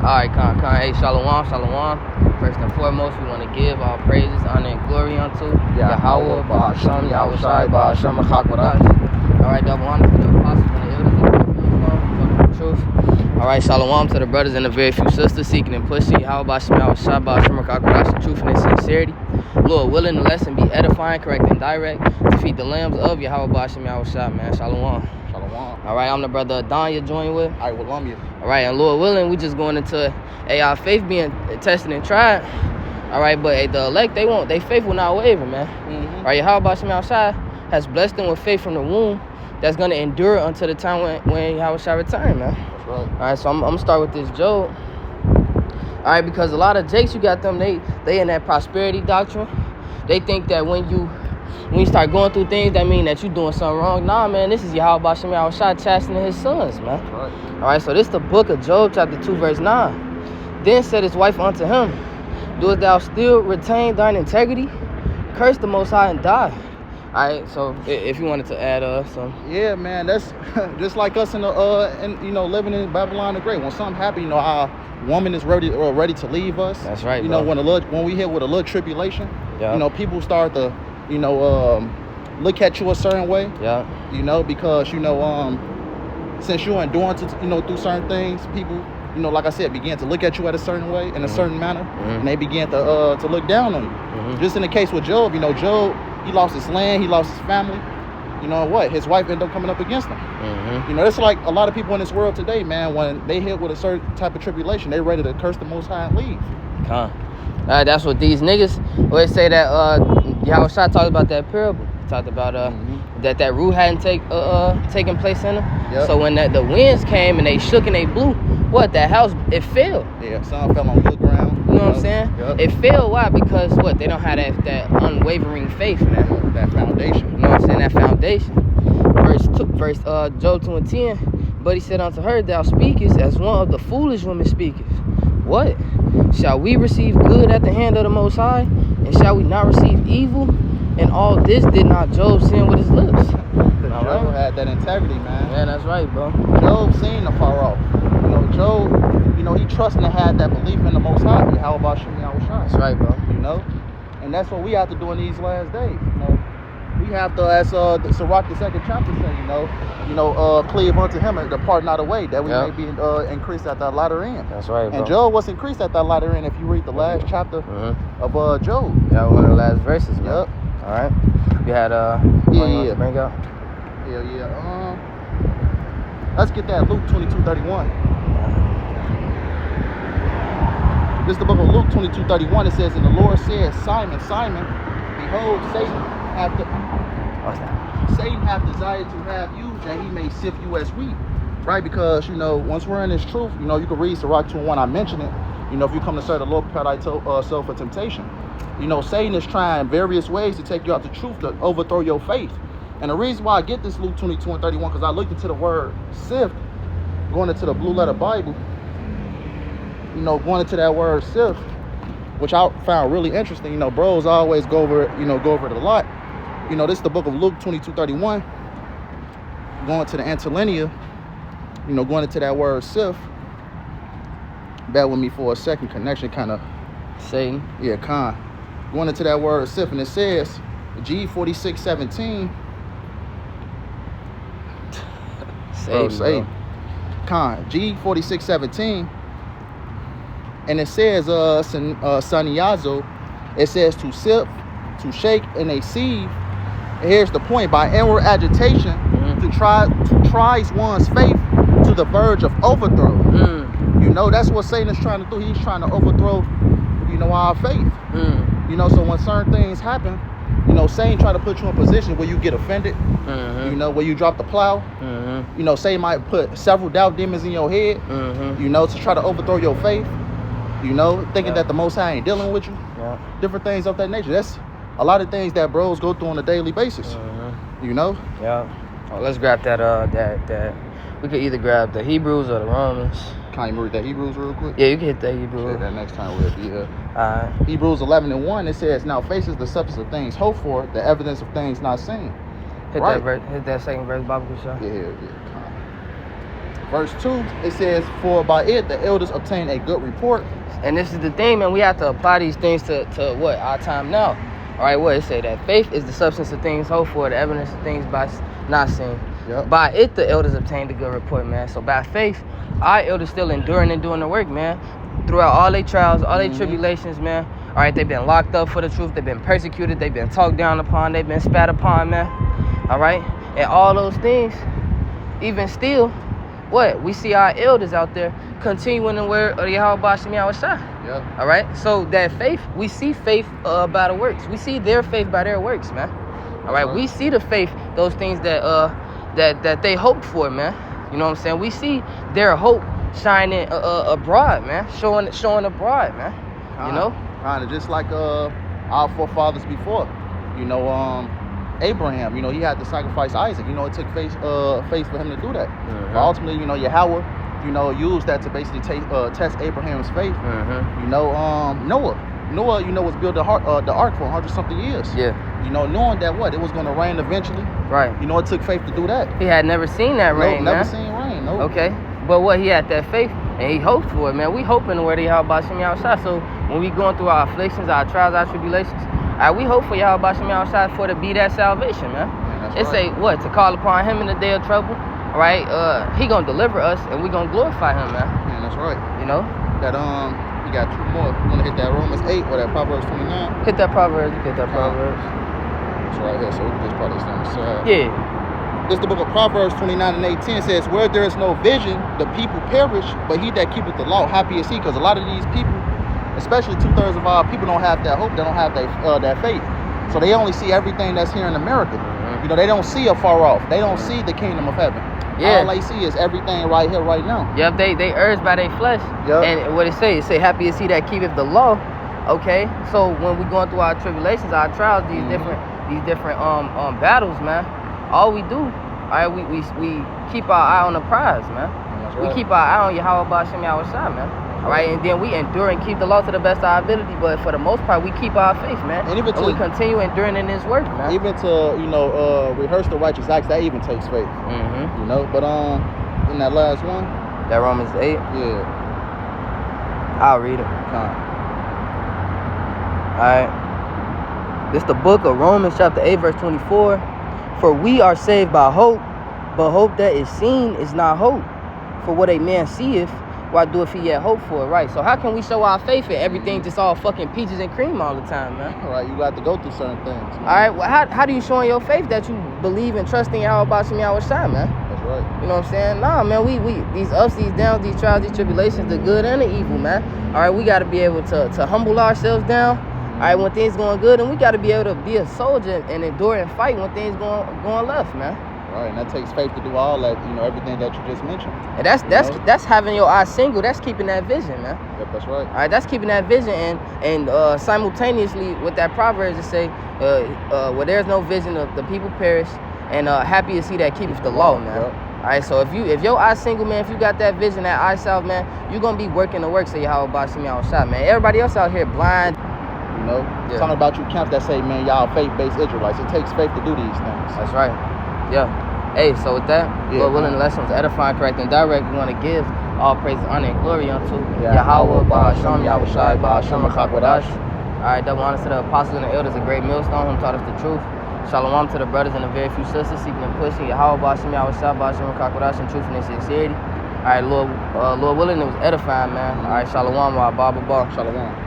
Alright, hey, Shalom. First and foremost, we want to give all praises, honor, and glory unto Yahweh, Ba'ashem, Yahushai, Ba'ashem, Chakwadas. Alright, double honor to the apostles and the elders, the truth. Alright, Shalom to the brothers and the very few sisters seeking and pushing Yahweh, Ba'ashem, Yahushai, Ba'ashem, Chakwadas, the truth and sincerity. Lord willing, the lesson be edifying, correct, and direct to feed the lambs of Yahweh, Ba'ashem, Yahushai, man. Shalom. Alright, I'm the brother Adon you're joined with. I will love you. Alright, and Lord willing, we just going into our faith being tested and tried. Alright, but the elect, their faith will not waver, man. Alright, Yahweh Ba'ashem Yahushai has blessed them with faith from the womb that's going to endure until the time when Yahweh shall return, man. That's right. Alright, so I'm going to start with this Job. Alright, because a lot of jakes, you got them, they in that prosperity doctrine. They think that when you start going through things, that mean that you doing something wrong. Nah, man, this is Yahweh Ba'ashem Yahushai chastening his sons, man. Right. All right, so this is the book of Job, chapter 2, verse 9. Then said his wife unto him, doest thou still retain thine integrity? Curse the Most High and die. All right, so if you wanted to add some. Yeah, man, that's just like us in living in Babylon the Great. When something happens, our woman is ready to leave us. That's right, You bro. know, when we hit with a little tribulation, Yeah. People start to look at you a certain way. Yeah. Because since you're enduring to through certain things, people like I said, begin to look at you at a certain way, in a certain manner, and they begin to look down on you. Just in the case with Job, Job, he lost his land, he lost his family. His wife ended up coming up against him. It's like a lot of people in this world today, man. When they hit with a certain type of tribulation, they ready to curse the Most High and leave. That's what these niggas always say, that Yahweh Shai talked about that parable. He talked about that root hadn't taken place in them. Yep. So when the winds came and they shook and they blew, that house, it fell. Yeah, some fell on good ground. You know what I'm saying? Yep. It fell. Why? Because they don't have that unwavering faith, man. That foundation. You know what I'm saying? That foundation. Verse Job 2 and 10. But he said unto her, thou speakest as one of the foolish women speaketh. What? Shall we receive good at the hand of the Most High? And shall we not receive evil? And all this did not Job sin with his lips. Job had that integrity, man. Yeah, that's right, bro. Job seen the far off. Job, he trusted and had that belief in the Most High. How about Shem Yahushai? That's right, bro. And that's what we have to do in these last days. We have to, as Sirach the second chapter say, cleave unto him and depart not away, that we may be increased at that latter end. That's right, bro. And Job was increased at that latter end if you read the last chapter of Job. Yeah, one of the last verses, man. Yep. All right. You had yeah. Bring out. Yeah. Let's get that Luke 22:31. This is the book of Luke 22:31. It says, and the Lord said, Simon, Simon, behold, Satan hath desired to have you, that he may sift you as wheat. Right? Because, once we're in this truth, you can read Sirach 2:1. I mentioned it. If you come to serve the Lord, prepare thyself for temptation. Satan is trying various ways to take you out the truth, to overthrow your faith. And the reason why I get this Luke 22:31, because I looked into the word sift, going into the Blue Letter Bible, going into that word sift, which I found really interesting. Bros always go over it a lot. This is the book of Luke 22:31. Going to the interlinear, going into that word sift. Bear with me for a second. Connection kind of Satan. Yeah, going into that word sift, and it says G46:17. Satan, G46:17. And it says, Saniazo, it says to sift, to shake in a sieve. And here's the point: by inward agitation, to try one's faith to the verge of overthrow. That's what Satan is trying to do. He's trying to overthrow, our faith. So when certain things happen, Satan try to put you in a position where you get offended. Where you drop the plow. Satan might put several doubt demons in your head. To try to overthrow your faith. Thinking that the Most High ain't dealing with you. Different things of that nature. That's a lot of things that bros go through on a daily basis. Yeah. Oh, let's grab that. We could either grab the Hebrews or the Romans. Can you read that Hebrews real quick? Yeah, you can hit that Hebrews. Yeah, that next time we'll be here. Alright. Hebrews 11:1. It says, now faith is the substance of things hoped for, the evidence of things not seen. Hit Right. that verse. Hit that second verse, Bible Kushah. Yeah. Verse 2, it says, for by it the elders obtain a good report. And this is the thing, man. We have to apply these things to what? Our time now. All right, what it say? That faith is the substance of things hoped for, the evidence of things not seen. Yep. By it, the elders obtained a good report, man. So by faith, our elders still enduring and doing the work, man. Throughout all their trials, all their tribulations, man. All right, they've been locked up for the truth. They've been persecuted. They've been talked down upon. They've been spat upon, man. All right? And all those things, even still, what? We see our elders out there continuing the word of Yahweh Bashim Yahushua. Yeah. All right? So that faith, we see faith by the works. We see their faith by their works, man. All right? We see the faith, those things that they hoped for, man. You know what I'm saying? We see their hope shining abroad, man. Showing abroad, man. You know? Kind of just like our forefathers before. You know, Abraham, you know, he had to sacrifice Isaac. You know, it took faith for him to do that. But ultimately, you know, Yahweh, you know, used that to basically test Abraham's faith. You know, Noah, you know, was building the ark for 100-something years. Yeah. You know, knowing that it was going to rain eventually. Right. You know, it took faith to do that. He had never seen that rain, never man. seen rain. No. Okay. But what, he had that faith, and he hoped for it, man. We hoping the word of Yahweh Bashim Yahushua. So when we going through our afflictions, our trials, our tribulations, we hope for Yahweh Bashim Yahushua for to be that salvation, man. It say what? To call upon him in the day of trouble, right? He gonna deliver us, and we gonna glorify him, man. Man, that's right. You know? That we got two more. You wanna hit that Romans 8 or that Proverbs 29? Hit that Proverbs. Hit that Proverbs. It's right here, so we can just probably stand aside. Yeah. This the book of Proverbs 29 and 18 says, where there is no vision, the people perish, but he that keepeth the law, happy is he. Because a lot of these people, especially 2/3 of our people, don't have that hope. They don't have that faith. So they only see everything that's here in America. You know, they don't see afar off. They don't see the kingdom of heaven. Yeah. All they see is everything right here, right now. Yep, they urged by their flesh. Yep. And what it say happy is he that keepeth the law. Okay? So when we going through our tribulations, our trials, these different battles, man, all we do, all right, we keep our eye on the prize, man. Right. We keep our eye on Yahweh Bashim Yahushua, man. All right, and then we endure and keep the law to the best of our ability, but for the most part, we keep our faith, man. And we continue enduring in His work, man. Even to, you know, rehearse the righteous acts, that even takes faith. You know, but in that last one, that Romans 8. Yeah, I'll read it. All right. This the book of Romans, chapter 8, verse 24. For we are saved by hope, but hope that is seen is not hope. For what a man seeth, why doeth he yet hope for it? Right. So how can we show our faith in everything just all fucking peaches and cream all the time, man? All right, you got to go through certain things. Man. All right. Well, how do you show in your faith that you believe and trust in Yahweh Bashim Yahushua, man? That's right. You know what I'm saying? Nah, man. We these ups, these downs, these trials, these tribulations, the good and the evil, man. All right. We got to be able to humble ourselves down. All right, when things going good, and we got to be able to be a soldier and endure and fight when things going left, man. Right, and that takes faith to do all that, you know, everything that you just mentioned. And that's having your eyes single. That's keeping that vision, man. Yep, that's right. All right, that's keeping that vision, and simultaneously with that Proverbs, it say, where there's no vision, the people perish, and happy is he that keepeth the law, man. Yep. All right, so if your eye single, man, if you got that vision, that eye salve, man, you're gonna be working the works of Yahweh Bashim Yahushua, man. Everybody else out here blind. You know, talking about you camps that say, man, y'all faith-based Israelites. It takes faith to do these things. That's right. Yeah. Hey, so with that, Lord willing, the lessons edifying, correct, and direct, we want to give all praise, honor, and glory unto Yahweh, Ba'ashem, Yahushai, Ba'ashem, Chakwadash. All right, double honors to the apostles and the elders, a great millstone whom taught us the truth. Shalom to the brothers and the very few sisters seeking and pushing Yahweh, Ba'ashem, Yahushai, Ba'ashem, Chakwadash, in truth and in sincerity. All right, Lord willing, it was edifying, man. All right, Shalom, Baba. Shalom.